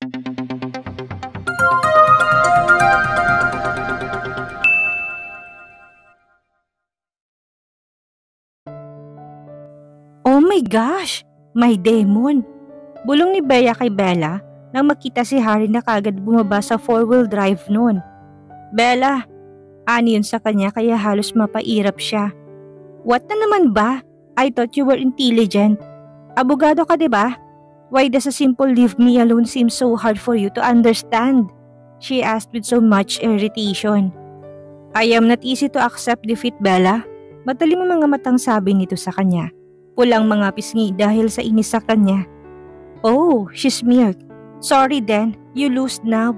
Oh my gosh! My demon! Bulong ni Bea kay Bella nang makita si Harry na kagad bumaba sa four-wheel drive noon. Bella! Ani yun sa kanya kaya halos mapairap siya. What na naman ba? I thought you were intelligent. Abogado ka diba? Why does a simple leave me alone seem so hard for you to understand? She asked with so much irritation. I am not easy to accept defeat, Bella. Matalim ang mga matang sabi nito sa kanya. Pulang mga pisngi dahil sa inis sa kanya. Oh, she smirked. Sorry then, you lose now.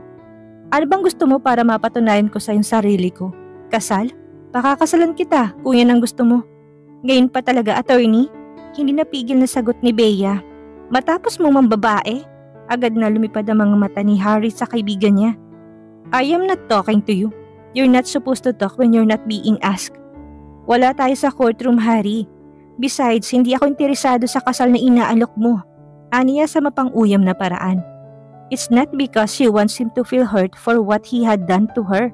Ano bang gusto mo para mapatunayan ko sa iyong sarili ko? Kasal? Pakakasalan kita kung yan ang gusto mo. Ngayon pa talaga, attorney? Hindi napigil na sagot ni Bea. Matapos mong mambabae, agad na lumipad ang mga mata ni Harry sa kaibigan niya. I am not talking to you. You're not supposed to talk when you're not being asked. Wala tayo sa courtroom, Harry. Besides, hindi ako interesado sa kasal na inaalok mo. Aniya sa mapang-uyam na paraan. It's not because she wants him to feel hurt for what he had done to her,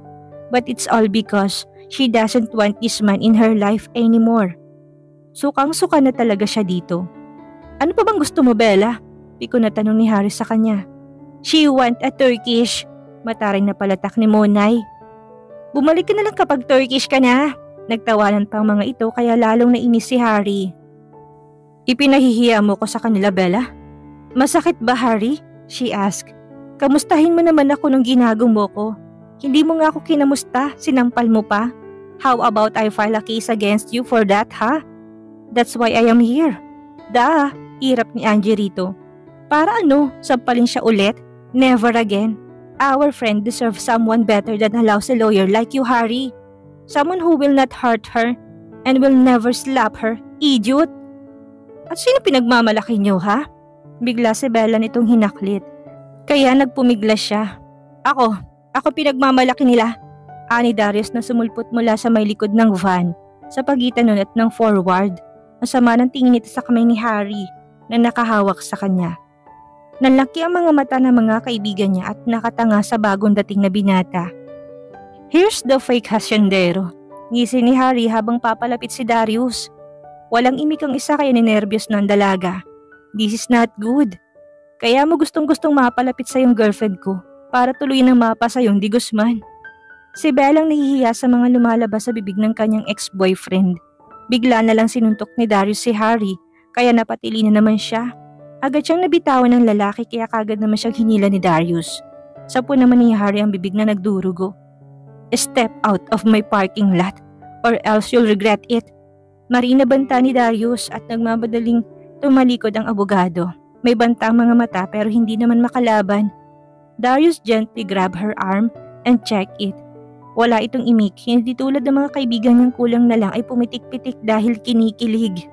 but it's all because she doesn't want this man in her life anymore. Sukang-suka na talaga siya dito. Ano pa bang gusto mo, Bella? Piko na tanong ni Harry sa kanya. She want a Turkish. Mataray na palatak ni Monay. Bumalik ka na lang kapag Turkish ka na. Nagtawanan pang mga ito kaya lalong nainis si Harry. Ipinahihiya mo ko sa kanila, Bella? Masakit ba, Harry? She asked. Kamustahin mo naman ako nung ginagaw mo ko. Hindi mo nga ako kinamusta, sinampal mo pa. How about I file a case against you for that, ha? That's why I am here. Irap ni Angie rito. Para ano, sampalin siya ulit? Never again. Our friend deserves someone better than a lousy lawyer like you, Harry. Someone who will not hurt her and will never slap her, idiot. At sino pinagmamalaki niyo, ha? Bigla si Bella nitong hinaklit. Kaya nagpumiglas siya. Ako pinagmamalaki nila. Ani Darius na sumulpot mula sa may likod ng van sa pagitan nun at ng forward. Masama ng tingin nito sa kamay ni Harry na nakahawak sa kanya. Nanlaki ang mga mata ng mga kaibigan niya at nakatanga sa bagong dating na binata. Here's the fake hasyendero. Ngisi ni Harry habang papalapit si Darius. Walang imik ang isa kaya ninervyos na ang dalaga. This is not good. Kaya mo gustong-gustong mapalapit sa yung girlfriend ko para tuloy nang mapa sa yung Di Guzman. Si Bellang nahihiya sa mga lumalabas sa bibig ng kanyang ex-boyfriend. Bigla na lang sinuntok ni Darius si Harry kaya napatili na naman siya. Agad siyang nabitawan ng lalaki kaya kagad naman siyang hinila ni Darius. Sapo naman ni Harry ang bibig na nagdurugo. Step out of my parking lot or else you'll regret it. Marina banta ni Darius at nagmamadaling tumalikod ang abogado. May banta ang mga mata pero hindi naman makalaban. Darius gently grabbed her arm and checked it. Wala itong imik, hindi tulad ng mga kaibigan niyang kulang na lang ay pumitik-pitik dahil kinikilig.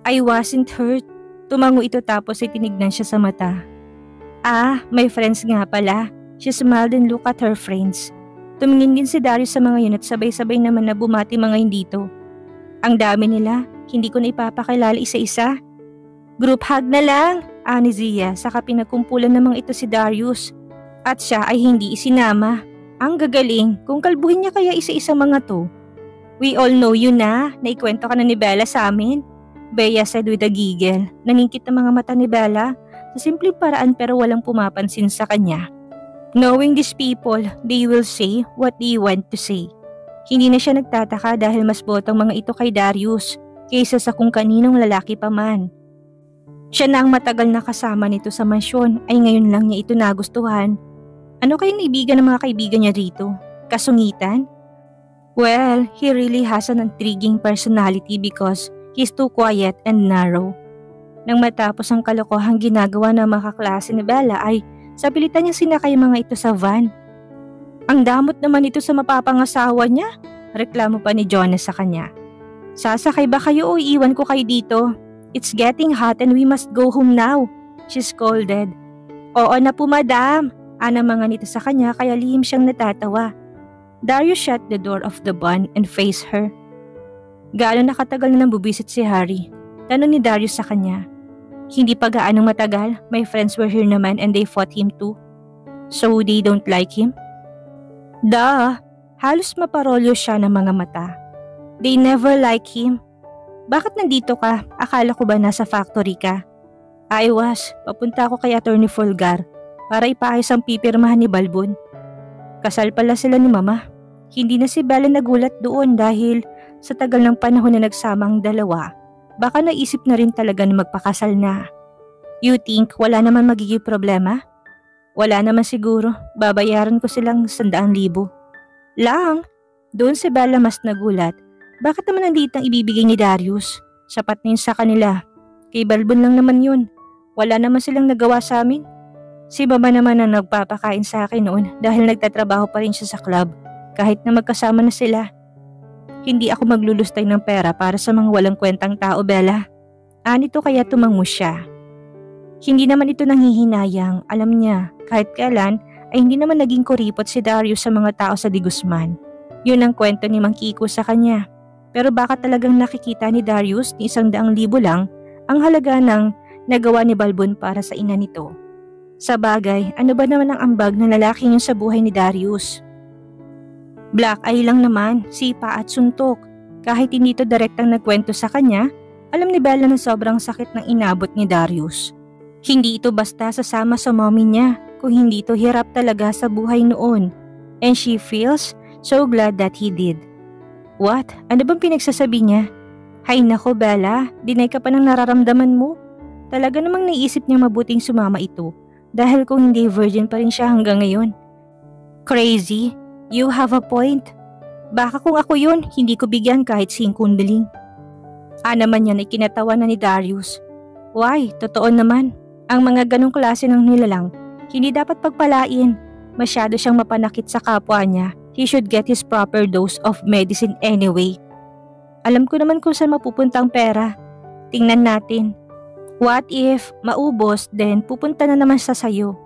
I wasn't hurt. Tumango ito tapos ay tinignan siya sa mata. My friends nga pala. She smiled and looked at her friends. Tumingin din si Darius sa mga yun at sabay-sabay naman na bumati mga dito. Ang dami nila, hindi ko na ipapakilala isa-isa. Group hug na lang, ani Zia, saka pinagkumpulan namang ito si Darius. At siya ay hindi isinama. Ang gagaling, kung kalbuhin niya kaya isa-isa mga to. We all know you na, naikwento ka na ni Bella sa amin. Bea said with a giggle. Naningkit ang mga mata ni Bella sa simpleng paraan pero walang pumapansin sa kanya. Knowing these people, they will say what they want to say. Hindi na siya nagtataka dahil mas botong mga ito kay Darius kaysa sa kung kaninong lalaki pa man. Siya na ang matagal na kasama nito sa mansyon ay ngayon lang niya ito nagustuhan. Ano kayang naibigan ng mga kaibigan niya rito? Kasungitan? Well, he really has an intriguing personality because he's too quiet and narrow. Nang matapos ang kalokohang ginagawa ng mga kaklase ni Bella ay sa pilitan niya sinakay mga ito sa van. Ang damot naman ito sa mapapangasawa niya, reklamo pa ni Jonas sa kanya. Sasakay ba kayo o iiwan ko kayo dito? It's getting hot and we must go home now, she scolded. Oo na po madam, ana mga nito sa kanya kaya lihim siyang natatawa. Darius shut the door of the van and faced her. Gaano nakatagal na nang bubisit si Harry? Tanong ni Darius sa kanya. Hindi pa gaanong matagal, my friends were here naman and they fought him too. So they don't like him? Duh! Halos maparolyo siya ng mga mata. They never like him. Bakit nandito ka? Akala ko ba nasa factory ka? I was. Papunta ako kay Attorney Fulgar para ipaayos ang pipirmahan ni Balbon. Kasal pala sila ni Mama. Hindi na si Bella nagulat doon dahil sa tagal ng panahon na nagsama ang dalawa, baka naisip na rin talaga na magpakasal na. You think wala naman magiging problema? Wala naman siguro, babayaran ko silang 100,000. Lang! Doon si Bella mas nagulat. Bakit naman nandito ang ibibigay ni Darius? Sapat na yun sa kanila. Kay Balbon lang naman yun. Wala naman silang nagawa sa amin. Si Mama naman ang nagpapakain sa akin noon dahil nagtatrabaho pa rin siya sa club kahit na magkasama na sila. Hindi ako maglulustay ng pera para sa mga walang kwentang tao, Bella. Anito kaya tumango siya. Hindi naman ito nanghihinayang, alam niya, kahit kailan ay hindi naman naging kuripot si Darius sa mga tao sa Di Guzman. Yun ang kwento ni Mang Kiko sa kanya. Pero baka talagang nakikita ni Darius ni 100,000 lang ang halaga ng nagawa ni Balbon para sa ina nito. Sa bagay, ano ba naman ang ambag ng lalaki yun sa buhay ni Darius? Black eye lang naman, sipa at suntok. Kahit hindi ito direktang nagkwento sa kanya, alam ni Bella na sobrang sakit ng inabot ni Darius. Hindi ito basta sasama sa mommy niya, kung hindi ito hirap talaga sa buhay noon. And she feels so glad that he did. What? Ano bang pinagsasabi niya? Hay nako Bella, dinay ka pa ng nararamdaman mo. Talaga namang naisip niya mabuting sumama ito dahil kung hindi virgin pa rin siya hanggang ngayon. Crazy, you have a point. Baka kung ako yun, hindi ko bigyan kahit 5 kundaling. Naman yan ay kinatawa na ni Darius. Why, totoo naman. Ang mga ganong klase ng nilalang, hindi dapat pagpalain. Masyado siyang mapanakit sa kapwa niya. He should get his proper dose of medicine anyway. Alam ko naman kung saan mapupunta ang pera. Tingnan natin. What if maubos, then pupunta na naman sa sayo?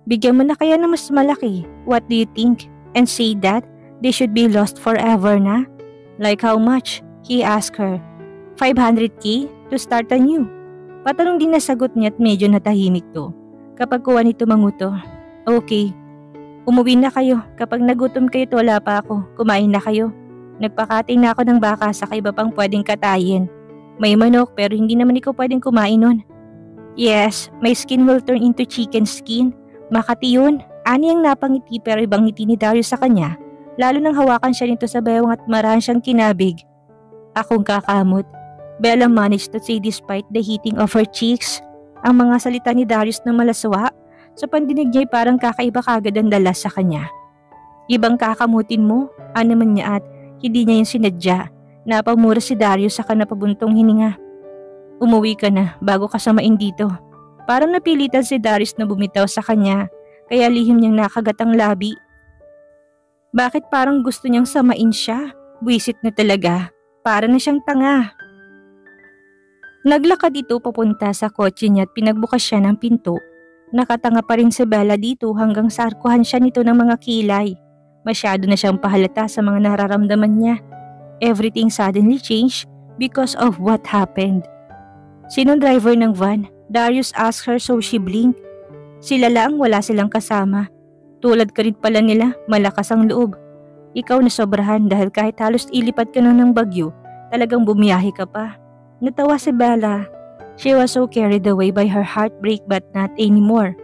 Bigyan mo na kaya ng mas malaki. What do you think? And say that they should be lost forever na? Like how much? He asked her. 500k to start anew. Patanong din na sagot niya at medyo natahimik to. Kapag kuha nito manguto. Okay. Umuwi na kayo. Kapag nagutom kayo at wala pa ako, kumain na kayo. Nagpakating na ako ng baka sa iba pang pwedeng katayin. May manok pero hindi naman ikaw pwedeng kumain nun. Yes, my skin will turn into chicken skin. Makati yun. Ani ang napangiti pero ibang ngiti ni Darius sa kanya. Lalo nang hawakan siya nito sa bewang at marahan siyang kinabig. Akong kakamot. Bella managed to say despite the heating of her cheeks. Ang mga salita ni Darius na malaswa, sa pandinig niya ay parang kakaiba kagad ang dalas sa kanya. Ibang kakamutin mo, naman niya at hindi niya yung sinadya. Napamura si Darius sa kanapabuntong hininga. Umuwi ka na bago ka samain dito. Parang napilitan si Darius na bumitaw sa kanya, kaya lihim niyang nakagat ang labi. Bakit parang gusto niyang samain siya? Buwisit na talaga. Para na siyang tanga. Naglakad ito papunta sa kotse niya at pinagbukas siya ng pinto. Nakatanga pa rin si Bella dito hanggang sa arkuhan siya nito ng mga kilay. Masyado na siyang pahalata sa mga nararamdaman niya. Everything suddenly changed because of what happened. Sinong driver ng van? Darius asked her so she blinked. Sila lang, wala silang kasama. Tulad ka rin pala nila, malakas ang loob. Ikaw na sobrahan dahil kahit halos ilipat ka na ng bagyo, talagang bumiyahe ka pa. Natawa si Bella. She was so carried away by her heartbreak but not anymore.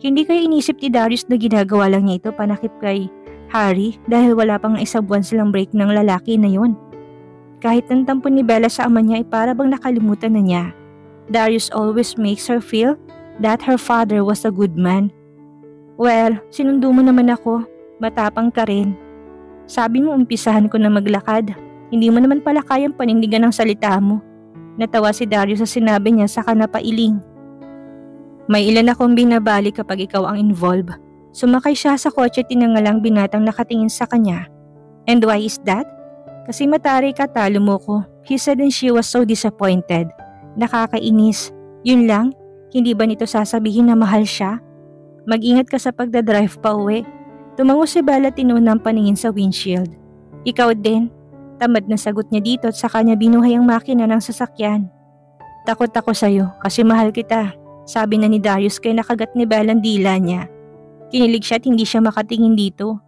Hindi kaya inisip ni Darius na ginagawa lang niya ito panakip kay Harry dahil wala pang 1 buwan silang break ng lalaki na yun. Kahit ang tampo ni Bella sa ama niya ay para bang nakalimutan na niya. Darius always makes her feel that her father was a good man. Well, sinundo mo naman ako. Matapang ka rin. Sabi mo umpisahan ko na maglakad. Hindi mo naman pala kayang panindigan ng salita mo. Natawa si Darius sa sinabi niya saka napailing. May ilan akong binabali kapag ikaw ang involved. Sumakay siya sa kotse at tinangalang binatang nakatingin sa kanya. And why is that? Kasi matari ka, talo mo ko. He said and she was so disappointed. Nakakainis. Yun lang, hindi ba nito sasabihin na mahal siya? Mag-ingat ka sa pagdadrive pa uwi. Tumango si Bella tinunang paningin sa windshield. Ikaw din. Tamad na sagot niya dito at sa kanya binuhay ang makina ng sasakyan. Takot ako sa'yo kasi mahal kita, sabi na ni Darius kay nakagat ni Bella ang dila niya. Kinilig siya at hindi siya makatingin dito.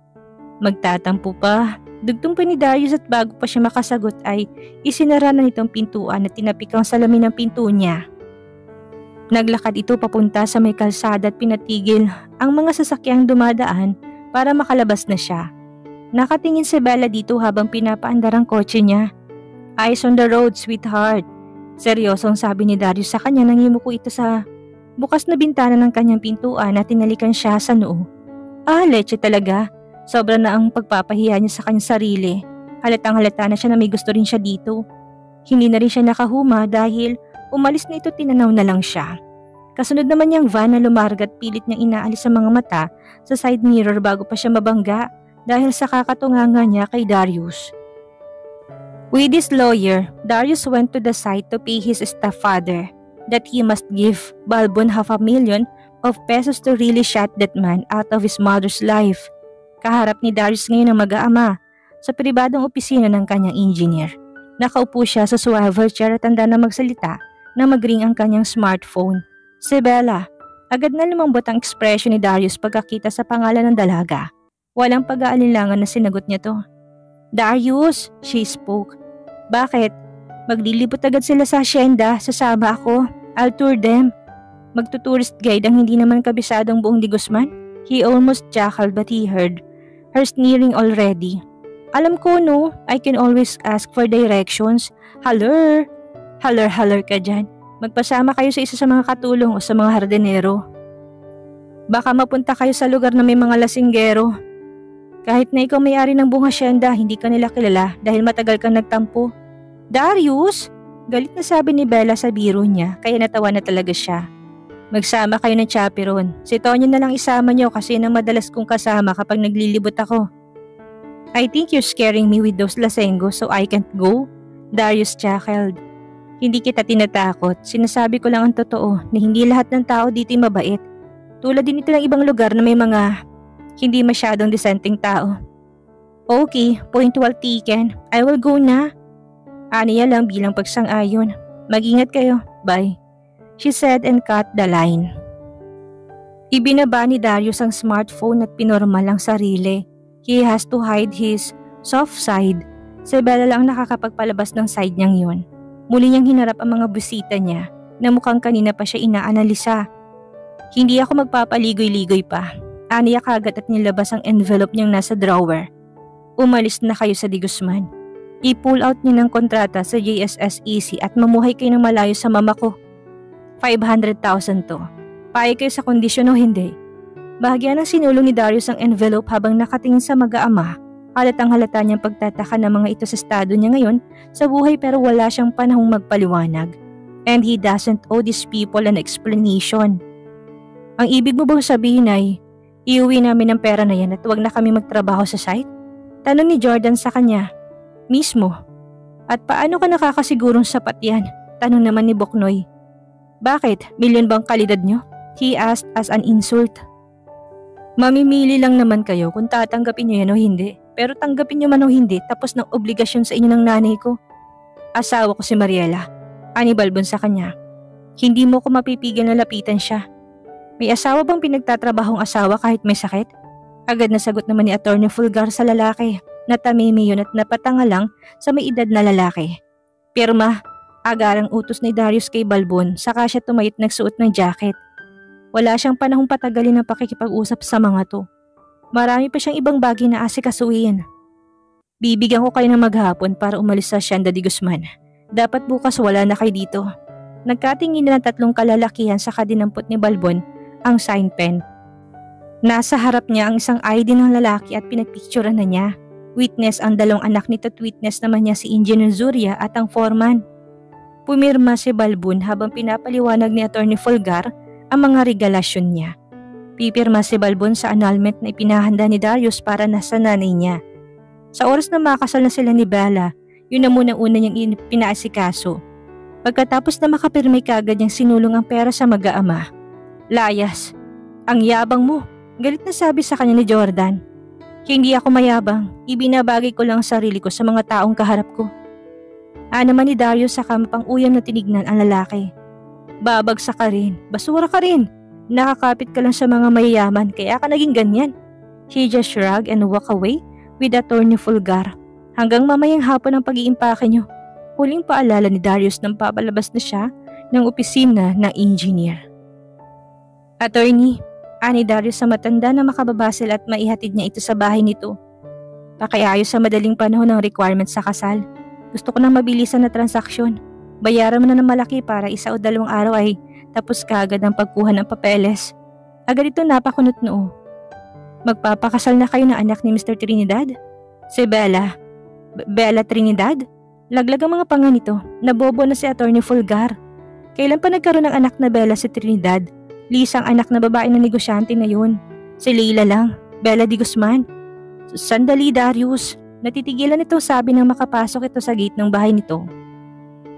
Magtatampo pa. Dugtong pa ni Darius at bago pa siya makasagot ay isinara na nitong pintuan at tinapik ang salamin ng pinto niya. Naglakad ito papunta sa may kalsada at pinatigil ang mga sasakyang dumadaan para makalabas na siya. Nakatingin si Bella dito habang pinapaandar ang kotse niya. Eyes on the road, sweetheart. Seryosong sabi ni Darius sa kanya nang yumuko ito sa bukas na bintana ng kanyang pintuan at tinalikan siya sa noo. Leche talaga. Sobra na ang pagpapahiya niya sa kanyang sarili. Halatang halata na siya na may gusto rin siya dito. Hindi na rin siya nakahuma dahil umalis na ito, tinanaw na lang siya. Kasunod naman niyang van na lumarga at pilit niyang inaalis ang mga mata sa side mirror bago pa siya mabangga dahil sa kakatunganga niya kay Darius. With his lawyer, Darius went to the site to pay his stepfather that he must give Balbon $500,000 to really shut that man out of his mother's life. Kaharap ni Darius ngayon ang mag-aama sa pribadong opisina ng kanyang engineer. Nakaupo siya sa swivel chair at handa na magsalita na mag-ring ang kanyang smartphone. Si Bella, agad na lumambot ang ekspresyon ni Darius pagkakita sa pangalan ng dalaga. Walang pag-aalinlangan na sinagot niya to. Darius, she spoke. Bakit? Maglilibot agad sila sa asyenda, sasama ako. I'll tour them. Magtutourist guide ang hindi naman kabisadong buong Di Guzman? He almost chuckled but he heard her sneering already. Alam ko no, I can always ask for directions. Haller ka dyan. Magpasama kayo sa isa sa mga katulong o sa mga hardinero. Baka mapunta kayo sa lugar na may mga lasinggero. Kahit na ikaw may-ari ng buong asyenda, hindi ka nila kilala dahil matagal kang nagtampo. Darius? Galit na sabi ni Bella sa biro niya kaya natawa na talaga siya. Magsama kayo ng chaperon. Si Tonyo na lang isama niyo kasi yun ang madalas kong kasama kapag naglilibot ako. I think you're scaring me with those lasengos so I can't go. Darius chuckled. Hindi kita tinatakot. Sinasabi ko lang ang totoo na hindi lahat ng tao dito'y mabait. Tulad din ito ng ibang lugar na may mga hindi masyadong disenteng tao. Okay, point well taken. I will go na. Aniya lang bilang pagsang-ayon. Mag-ingat kayo. Bye. She said and cut the line. Ibinaba ni Darius ang smartphone at pinormal ang sarili. He has to hide his soft side. Si Bella lang nakakapagpalabas ng side niyang yun. Muli niyang hinarap ang mga busita niya na mukhang kanina pa siya inaanalisa. Hindi ako magpapaligoy-ligoy pa. Aniya kagad at nilabas ang envelope niyang nasa drawer. Umalis na kayo sa Di Guzman. I-pull out niyo ng kontrata sa JSS-EC at mamuhay kayo ng malayo sa mama ko. 500,000 to. Payag kayo sa kondisyon o hindi. Bahagya ng sinulong ni Darius ang envelope habang nakatingin sa mag-aama. Halatang halata niyang pagtataka ng mga ito sa estado niya ngayon sa buhay pero wala siyang panahong magpaliwanag. And he doesn't owe these people an explanation. Ang ibig mo bang sabihin ay iuwi namin ang pera na yan at huwag na kami magtrabaho sa site? Tanong ni Jordan sa kanya. Mismo. At paano ka nakakasigurong sapat yan? Tanong naman ni Boknoy. Bakit? Milyon bang kalidad nyo? He asked as an insult. Mamimili lang naman kayo kung tatanggapin nyo yan o hindi. Pero tanggapin nyo man o hindi tapos ng obligasyon sa inyo ng nanay ko. Asawa ko si Mariela. Ani Balbon sa kanya. Hindi mo ko mapipigil na lapitan siya. May asawa bang pinagtatrabahong asawa kahit may sakit? Agad na sagot naman ni Atty. Fulgar sa lalaki. Natamimi yun at napatanga lang sa may edad na lalaki. Pirma, agarang utos ni Darius kay Balbon saka siya tumayit nagsuot ng jacket. Wala siyang panahong patagalin ng pakikipag-usap sa mga to. Marami pa siyang ibang bagay na asikasuhin. Bibigyan ko kayo ng maghapon para umalis sa Hacienda Di Guzman. Dapat bukas wala na kayo dito. Nagkatingin na ng tatlong kalalakihan saka dinampot ni Balbon ang sign pen. Nasa harap niya ang isang ID ng lalaki at pinagpicturean na niya. Witness ang dalawang anak nito at witness naman niya si Engineer Zuria at ang foreman. Pumirma si Balbon habang pinapaliwanag ni Atty. Fulgar ang mga regalasyon niya. Pipirma si Balbon sa annulment na ipinahanda ni Darius para nasa nanay niya. Sa oras na makasal na sila ni Bella, yun na muna-una niyang pinaasikaso. Pagkatapos na makapirmay kaagad niyang sinulong ang pera sa mag-aama. Layas, ang yabang mo, galit na sabi sa kanya ni Jordan. Hindi ako mayabang, ibinabagay ko lang ang sarili ko sa mga taong kaharap ko. Naman ni Darius sa kamapang uyam na tinignan ang lalaki. Babagsak ka rin, basura ka rin. Nakakapit ka lang sa mga mayayaman kaya ka naging ganyan. He just shrugged and walked away with Attorney Fulgar. Hanggang mamayang hapon ang pag-iimpake niyo. Huling paalala ni Darius nang papalabas na siya ng opisina ng engineer. Attorney, ani Darius sa matanda na makababasil at maihatid niya ito sa bahay nito. Pakiayos sa madaling panahon ng requirements sa kasal. Gusto ko ng mabilisan na transaksyon. Bayaran mo na ng malaki para 1 o 2 araw ay tapos kaagad ang pagkuha ng papeles. Agad ito napakunot noo. Magpapakasal na kayo ng anak ni Mr. Trinidad? Si Bella. Bella Trinidad? Laglag ang mga panga nito. Nabobo na si Attorney Fulgar. Kailan pa nagkaroon ng anak na Bella si Trinidad? Lisang anak na babae ng negosyante na yun. Si Leila lang. Bella Di Guzman. Sandali Darius. Natitigilan itong sabi nang makapasok ito sa gate ng bahay nito.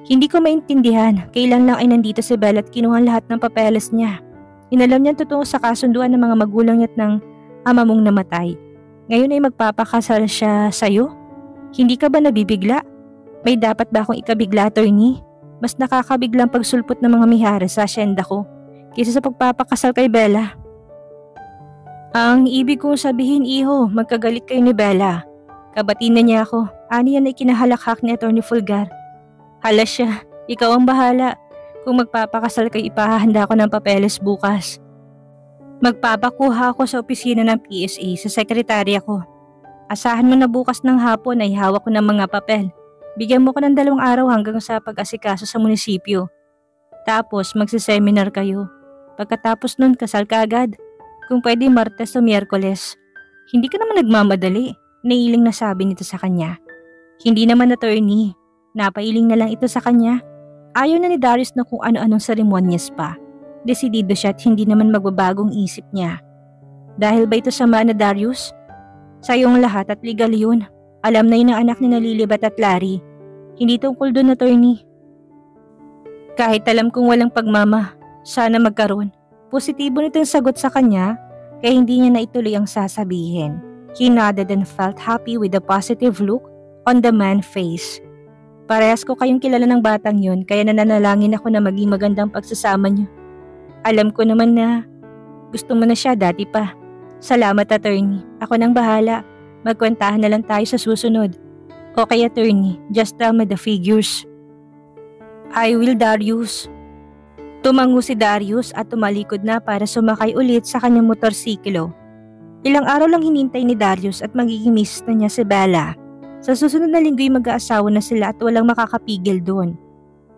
Hindi ko maintindihan. Kailan lang ay nandito si Bella at kinuha lahat ng papeles niya. Inalam niya totoo sa kasunduan ng mga magulang niya at ng ama mong namatay. Ngayon ay magpapakasal siya sa'yo? Hindi ka ba nabibigla? May dapat ba akong ikabigla, attorney? Mas nakakabiglang pagsulpot ng mga mihares sa asyenda ko kaysa sa pagpapakasal kay Bella. Ang ibig kong sabihin, iho, magkagalit kayo ni Bella. Kabatin na niya ako. Ani yan ay kinahalakhak ni Attorney Fulgar. Hala siya, ikaw ang bahala. Kung magpapakasal kayo, ipahahanda ko ng papeles bukas. Magpapakuha ako sa opisina ng PSA sa sekretarya ko. Asahan mo na bukas ng hapon ay hawak ko ng mga papel. Bigyan mo ko ng 2 araw hanggang sa pag-asikaso sa munisipyo. Tapos magsiseminar kayo. Pagkatapos nun, kasal ka agad. Kung pwede Martes o Miyerkules. Hindi ka naman nagmamadali. Nailing na sabi nito sa kanya. Hindi naman, attorney. Napailing na lang ito sa kanya. Ayaw na ni Darius na kung ano-anong seremonyas pa. Desidido siya at hindi naman magbabagong isip niya. Dahil ba ito sama na Darius? Sa iyong lahat at legal yun. Alam na yun ang anak ni Lilibet at Larry. Hindi tungkol doon, attorney. Kahit alam kong walang pagmama, sana magkaroon. Positibo nito yung sagot sa kanya, kaya hindi niya na ituloy ang sasabihin. He nodded and felt happy with the positive look on the man's face. Parehas ko kayong kilala ng batang yun, kaya nananalangin ako na maging magandang pagsasama niyo. Alam ko naman na gusto mo na siya dati pa. Salamat, attorney. Ako nang bahala. Magkwentahan na lang tayo sa susunod. Okay, attorney. Just tell me the figures. I will, Darius. Tumango si Darius at tumalikod na para sumakay ulit sa kanyang motorsiklo. Ilang araw lang hinintay ni Darius at magiging miss na niya si Bella. Sa susunod na linggo'y mag-aasawa na sila at walang makakapigil doon.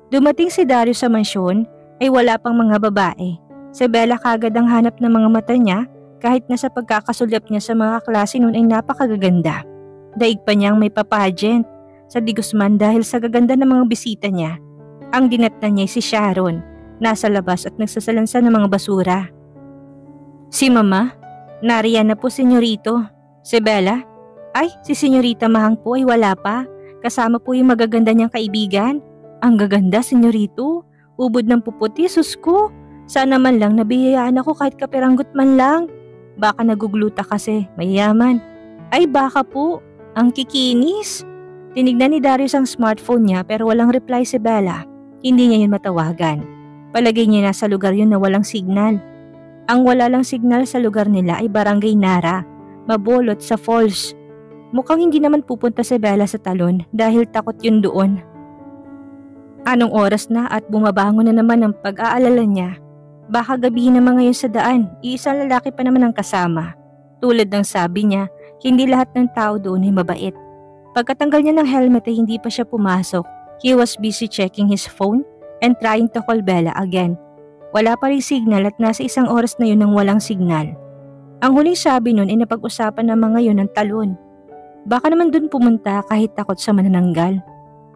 Dumating si Darius sa mansyon ay wala pang mga babae. Si Bella kagad ang hanap ng mga mata niya kahit na sa pagkakasulyap niya sa mga klase noon ay napakagaganda. Daig pa niyang may papageant sa Di Guzman dahil sa gaganda ng mga bisita niya. Ang dinatnan niya ay si Sharon, nasa labas at nagsasalansan ng mga basura. Si Mama, nariyan na po senyorito. Si Bella, ay si senyorita Mahang po ay wala pa. Kasama po yung magaganda niyang kaibigan. Ang gaganda, senyorito. Ubod ng puputi, sus ko. Sana man lang nabiyayaan ako kahit kaperanggot man lang. Baka nagugluta kasi, mayaman. Ay baka po, ang kikinis. Tinignan ni Darius ang smartphone niya pero walang reply si Bella. Hindi niya yun matawagan. Palagay niya nasa lugar yun na walang signal. Ang wala lang signal sa lugar nila ay Barangay Nara, Mabolot sa Falls. Mukhang hindi naman pupunta si Bella sa talon dahil takot yun doon. Anong oras na at bumabangon na naman ang pag-aalala niya. Baka gabihin naman ngayon sa daan, iisang lalaki pa naman ang kasama. Tulad ng sabi niya, hindi lahat ng tao doon ay mabait. Pagkatanggal niya ng helmet ay hindi pa siya pumasok. He was busy checking his phone and trying to call Bella again. Wala pa rin signal at nasa 1 oras na yun nang walang signal. Ang huling sabi nun ay napag-usapan ng mga yun ng talon. Baka naman dun pumunta kahit takot sa manananggal.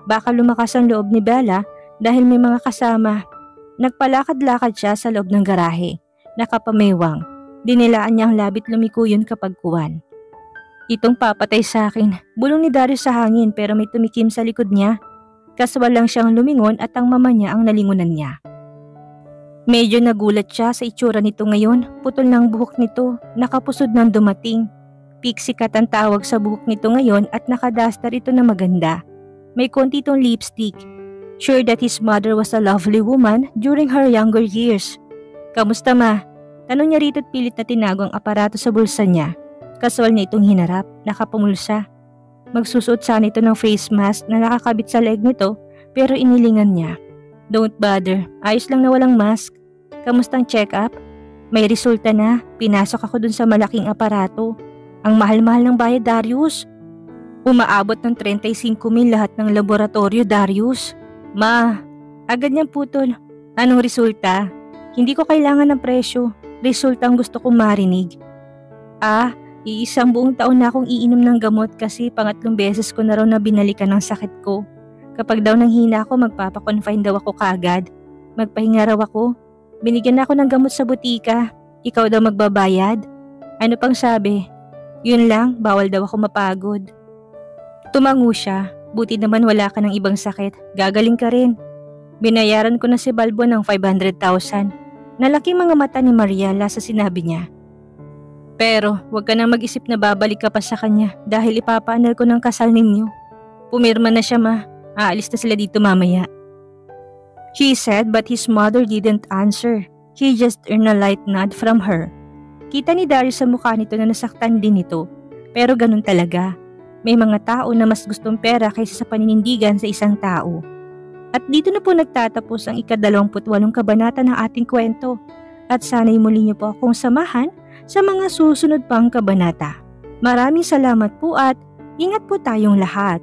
Baka lumakas ang loob ni Bella dahil may mga kasama. Nagpalakad-lakad siya sa loob ng garahe. Nakapamewang. Dinilaan niya ang labit lumiko yun kapag kuwan. Itong papatay sa akin. Bulong ni Darius sa hangin pero may tumikim sa likod niya. Kaswal lang siyang lumingon at ang mama niya ang nalingunan niya. Medyo nagulat siya sa itsura nito ngayon. Putol ng buhok nito. Nakapusod ng dumating. Pixie cut ang tawag sa buhok nito ngayon at nakadaster ito na maganda. May konti tong lipstick. Sure that his mother was a lovely woman during her younger years. Kamusta ma? Tanong niya rito't pilit na tinago ang aparato sa bulsa niya. Kaswal niya itong hinarap, nakapumulsa. Magsusuot sana ito ng face mask na nakakabit sa leg nito pero inilingan niya. Don't bother, ayos lang na walang mask. Kamustang check-up? May resulta na, pinasok ako dun sa malaking aparato. Ang mahal-mahal ng bayad, Darius. Umaabot ng 35,000 lahat ng laboratorio, Darius. Ma, agad niyang putol. Anong resulta? Hindi ko kailangan ng presyo. Resulta ang gusto kong marinig. Iisang buong taon na akong iinom ng gamot kasi pangatlong beses ko na raw na binalikan ng sakit ko. Kapag daw nanghina ako, magpapakonfine daw ako kagad. Magpahinga raw ako. Binigyan ako ng gamot sa butika. Ikaw daw magbabayad. Ano pang sabi? Yun lang, bawal daw ako mapagod. Tumango siya. Buti naman wala ka ng ibang sakit. Gagaling ka rin. Binayaran ko na si Balbo ng 500,000. Nalaki mga mata ni Mariela sa sinabi niya. Pero huwag ka nang mag-isip na babalik ka pa sa kanya dahil ipapaanal ko ng kasal ninyo. Pumirma na siya ma. Aalis na sila dito mamaya. He said but his mother didn't answer. He just earned a light nod from her. Kita ni Darius sa mukha nito na nasaktan din ito. Pero ganun talaga. May mga tao na mas gustong pera kaysa sa paninindigan sa isang tao. At dito na po nagtatapos ang ika-28 kabanata ng ating kwento. At sana'y muli niyo po akong samahan sa mga susunod pang kabanata. Maraming salamat po at ingat po tayong lahat.